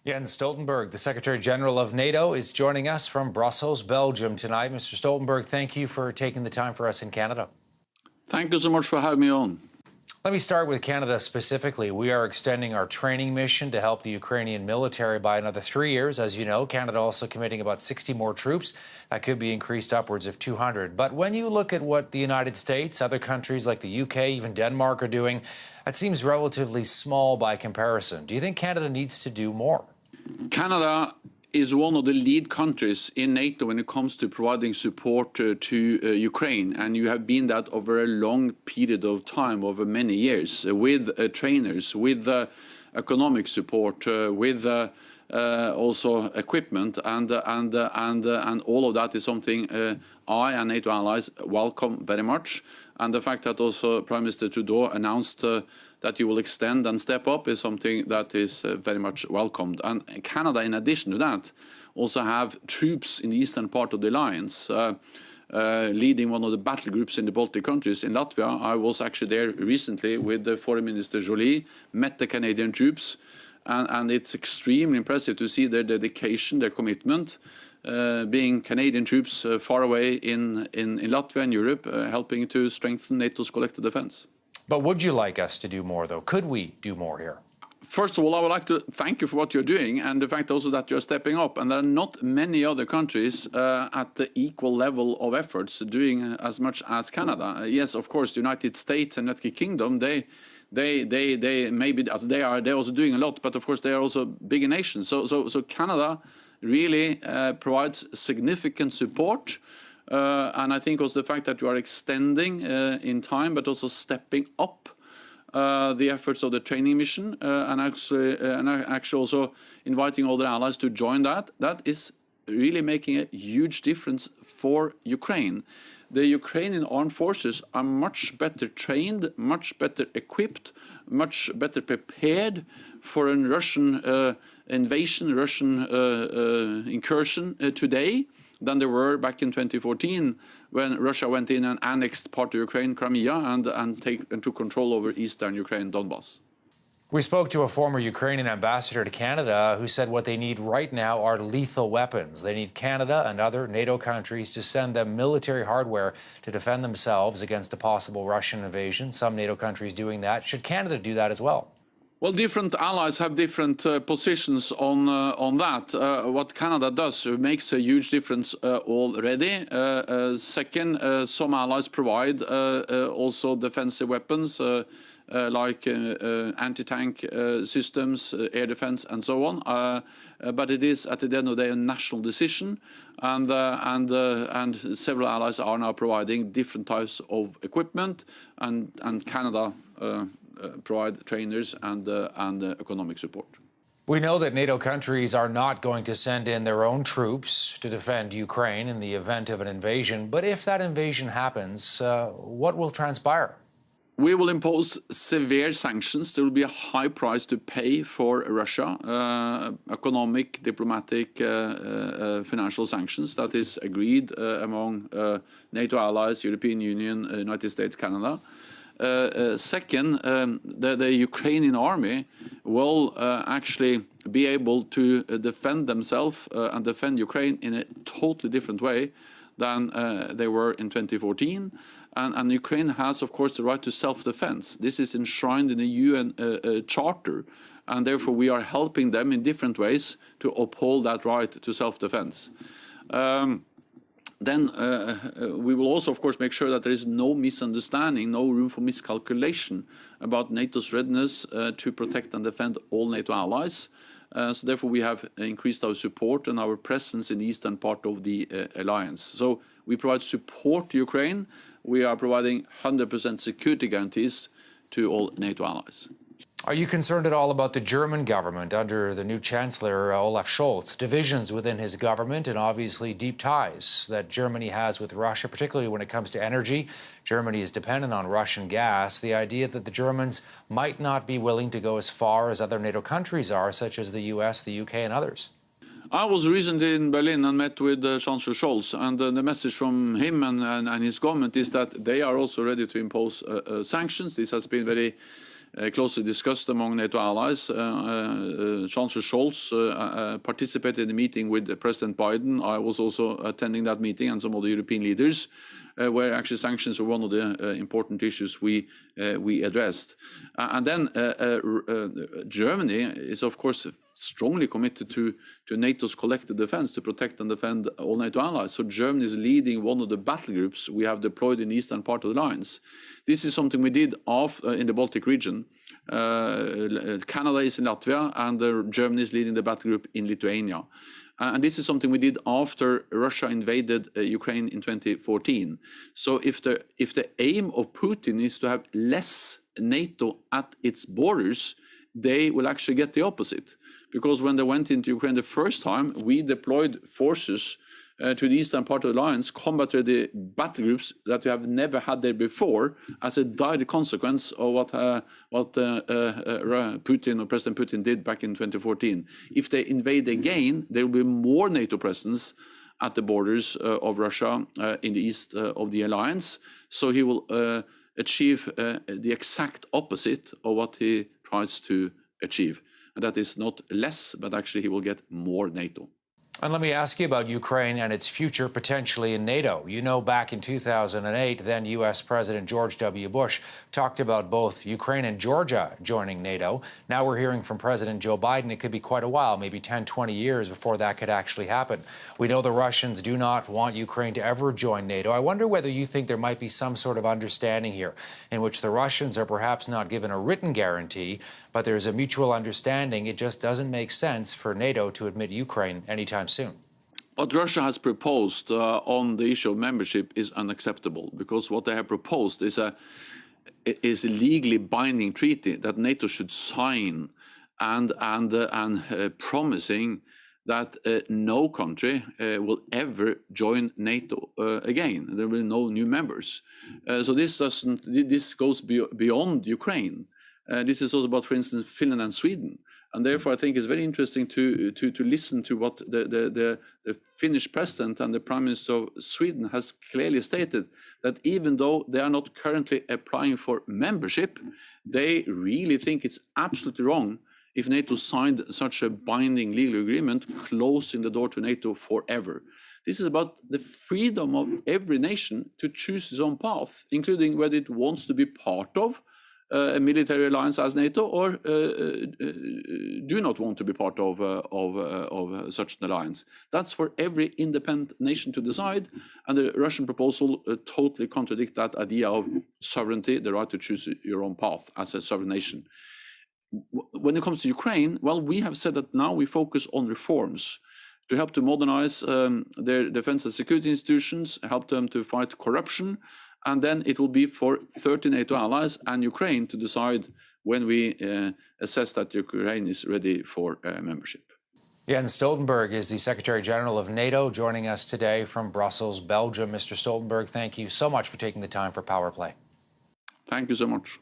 Jens Stoltenberg, the Secretary General of NATO, is joining us from Brussels, Belgium tonight. Mr. Stoltenberg, thank you for taking the time for us in Canada. Thank you so much for having me on. Let me start with Canada specifically. We are extending our training mission to help the Ukrainian military by another 3 years. As you know, Canada also committing about 60 more troops. That could be increased upwards of 200. But when you look at what the United States, other countries like the UK, even Denmark are doing, that seems relatively small by comparison. Do you think Canada needs to do more? Canada is one of the lead countries in NATO when it comes to providing support to Ukraine, and you have been that over a long period of time, over many years, with trainers, with economic support, with also equipment, and all of that is something I and NATO allies welcome very much. And the fact that also Prime Minister Trudeau announced that you will extend and step up is something that is very much welcomed. And Canada, in addition to that, also have troops in the eastern part of the alliance, leading one of the battle groups in the Baltic countries. In Latvia, I was actually there recently with the Foreign Minister Joly, met the Canadian troops, and it's extremely impressive to see their dedication, their commitment, being Canadian troops far away in Latvia and Europe, helping to strengthen NATO's collective defense. But would you like us to do more, though? Could we do more here? First of all, I would like to thank you for what you're doing and the fact also that you're stepping up. And there are not many other countries at the equal level of efforts doing as much as Canada. Yes, of course, the United States and United Kingdom, they maybe they're also doing a lot, but of course they are also bigger nations. So Canada really provides significant support. And I think also the fact that you are extending in time, but also stepping up the efforts of the training mission, and actually also inviting other allies to join that is really making a huge difference for Ukraine. The Ukrainian armed forces are much better trained, much better equipped, much better prepared for a Russian invasion, Russian incursion today than they were back in 2014 when Russia went in and annexed part of Ukraine, Crimea, and took control over eastern Ukraine, Donbass. We spoke to a former Ukrainian ambassador to Canada who said what they need right now are lethal weapons. They need Canada and other NATO countries to send them military hardware to defend themselves against a possible Russian invasion. Some NATO countries doing that. Should Canada do that as well? Well, different allies have different positions on that. What Canada does makes a huge difference already. Second, some allies provide also defensive weapons like anti-tank systems, air defense, and so on. But it is, at the end of the day, a national decision, and several allies are now providing different types of equipment, and Canada provide trainers and economic support. We know that NATO countries are not going to send in their own troops to defend Ukraine in the event of an invasion. But if that invasion happens, what will transpire? We will impose severe sanctions. There will be a high price to pay for Russia, economic, diplomatic, financial sanctions that is agreed among NATO allies, European Union, United States, Canada. Second, the Ukrainian army will actually be able to defend themselves and defend Ukraine in a totally different way than they were in 2014. And Ukraine has, of course, the right to self-defense. This is enshrined in the UN Charter, and therefore we are helping them in different ways to uphold that right to self-defense. Then we will also, of course, make sure that there is no misunderstanding, no room for miscalculation about NATO's readiness to protect and defend all NATO allies. So therefore, we have increased our support and our presence in the eastern part of the alliance. So we provide support to Ukraine. We are providing 100% security guarantees to all NATO allies. Are you concerned at all about the German government under the new Chancellor, Olaf Scholz? Divisions within his government and obviously deep ties that Germany has with Russia, particularly when it comes to energy. Germany is dependent on Russian gas. The idea that the Germans might not be willing to go as far as other NATO countries are, such as the US, the UK, and others. I was recently in Berlin and met with Chancellor Scholz, and the message from him and his government is that they are also ready to impose sanctions. This has been very closely discussed among NATO allies. Chancellor Scholz participated in the meeting with President Biden. I was also attending that meeting, and some of the European leaders, where actually sanctions were one of the important issues we addressed. And then Germany is, of course, strongly committed to NATO's collective defense, to protect and defend all NATO allies. So Germany is leading one of the battle groups we have deployed in the eastern part of the alliance. This is something we did in the Baltic region. Canada is in Latvia, and Germany is leading the battle group in Lithuania. And this is something we did after Russia invaded Ukraine in 2014. So if the aim of Putin is to have less NATO at its borders, they will actually get the opposite. Because when they went into Ukraine the first time, we deployed forces to the eastern part of the alliance, combated the battle groups that we have never had there before, as a direct consequence of what Putin or President Putin did back in 2014. If they invade again, there will be more NATO presence at the borders of Russia in the east of the alliance. So he will achieve the exact opposite of what he tries to achieve. And that is not less, but actually he will get more NATO. And let me ask you about Ukraine and its future potentially in NATO. You know, back in 2008, then U.S. President George W. Bush talked about both Ukraine and Georgia joining NATO. Now we're hearing from President Joe Biden it could be quite a while, maybe 10, 20 years before that could actually happen. We know the Russians do not want Ukraine to ever join NATO. I wonder whether you think there might be some sort of understanding here in which the Russians are perhaps not given a written guarantee, but there's a mutual understanding. It just doesn't make sense for NATO to admit Ukraine anytime soon. What Russia has proposed on the issue of membership is unacceptable, because what they have proposed is a legally binding treaty that NATO should sign, and promising that no country will ever join NATO again. There will be no new members. So this goes beyond Ukraine. This is also about, for instance, Finland and Sweden. And therefore, I think it's very interesting to listen to what the Finnish president and the Prime Minister of Sweden has clearly stated, that even though they are not currently applying for membership, they really think it's absolutely wrong if NATO signed such a binding legal agreement, closing the door to NATO forever. This is about the freedom of every nation to choose its own path, including whether it wants to be part of a military alliance as NATO, or do not want to be part of such an alliance. That's for every independent nation to decide, and the Russian proposal totally contradicts that idea of sovereignty, the right to choose your own path as a sovereign nation. When it comes to Ukraine, well, we have said that now we focus on reforms to help to modernize their defense and security institutions, help them to fight corruption, and then it will be for 30 NATO allies and Ukraine to decide when we assess that Ukraine is ready for membership. Jens Stoltenberg is the Secretary General of NATO, joining us today from Brussels, Belgium. Mr. Stoltenberg, thank you so much for taking the time for Power Play. Thank you so much.